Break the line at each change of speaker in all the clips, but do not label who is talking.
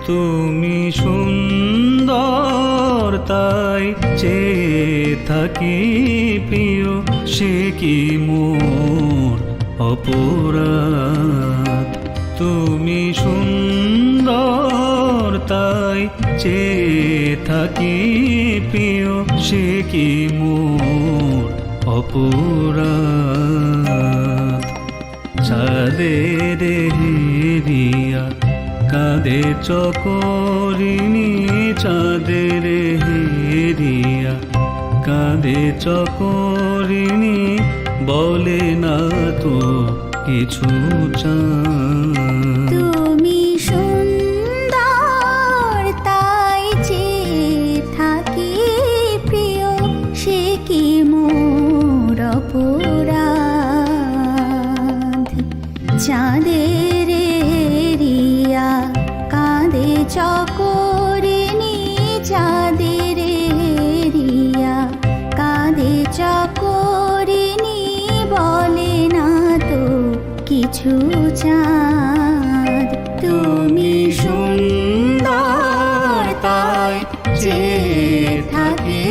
তুমি সুন্দর তাই চেয়ে থাকি প্রিয়, সে কি মোর অপরাধ। তুমি সুন্দর তাই চেয়ে থাকি প্রিয়, সে কি মোর অপরাধ। চাঁদের হেরিয়া কাঁদে চকরিণী, চাঁদের হেরিয়া কাঁদে চকরিণী, বলে না তো কিছু চাঁদ।
তুমি সুন্দর তাই চেয়ে থাকি প্রিয়, সে কি মোর অপরাধ। চাঁদের হেরিয়া কাঁদে চকরিণী, চাঁদের হেরিয়া কাঁদে চকরিণী, বলে না তো কিছু চাঁদ। তুমি সুন্দর তাই চেয়ে থাকি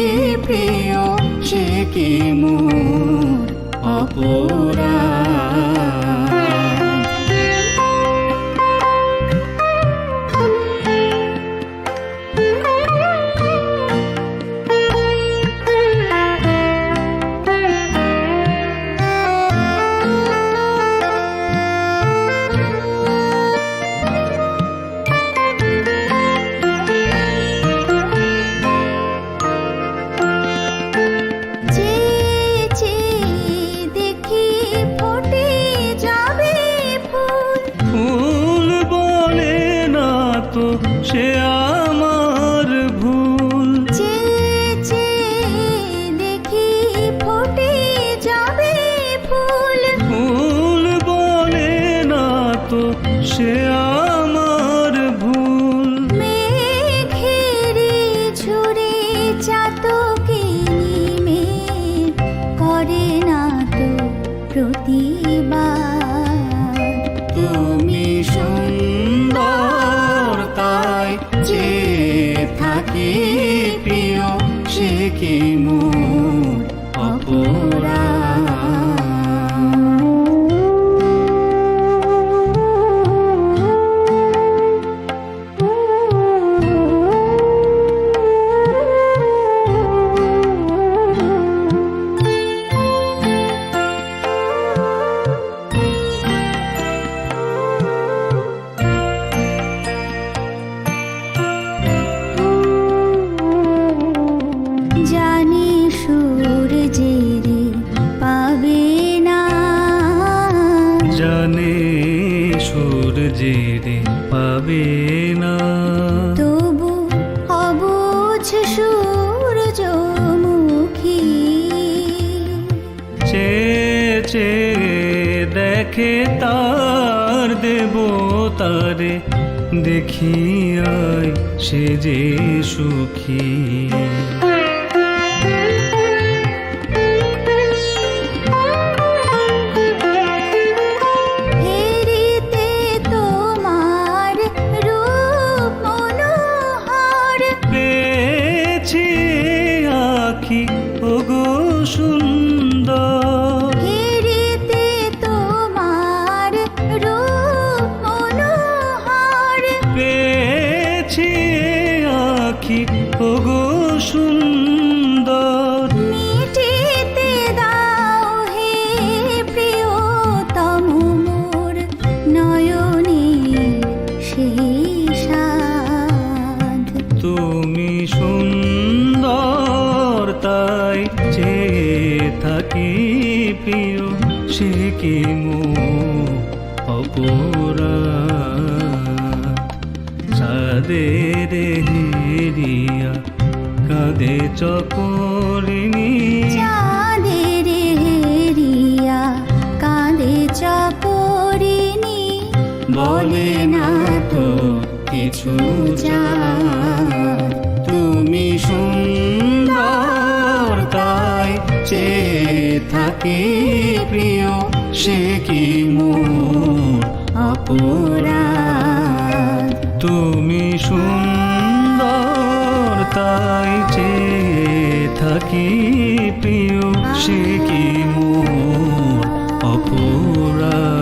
প্রিয়, সে কি মোর অপরাধ।
সে আমার ভুল,
দেখি ফোটে যাবে ফুল।
ফুল বলে না তো সে আমার ভুল।
মেঘের ঝরে চাতকে নিমেষ করে না তো প্রতিবাদ। তুমি সুন্দর তাই চেয়ে থাকি প্রিয়, সে কি মোর অপরাধ। জানি সূর্যের পাবে না,
জানে সূর্যের পাবে না,
তবু অবুঝ সূর্যমুখী
চেয়ে চেয়ে দেখে তার দেবতারে, দেখিয়াই সে যে সুখী।
হেরিতে তোমার রূপ মনোহর,
পেয়েছি আখি ওগো সুন্দর।
হেরিতে তোমার রূপ মনোহর,
পেয়েছি আখি ওগো সুন্দর।
মিটিতে দাও হে প্রিয়তম মোর নয়নে সেই সাধ।
তুমি সুন্দর তাই চেয়ে থাকি প্রিয়, সে কি মোর অপরাধ। চাঁদের হেরিয়া কাঁদে চকরিণী,
চাঁদের হেরিয়া কাঁদে চকরিণী, বলে না তো কিছু চাঁদ। তুমি সুন্দর তাই চেয়ে থাকি প্রিয়, সে কি মোর অপরাধ।
তুমি সুন্দর তাই চেয়ে থাকি প্রিয়, সে কি মোর অপরাধ।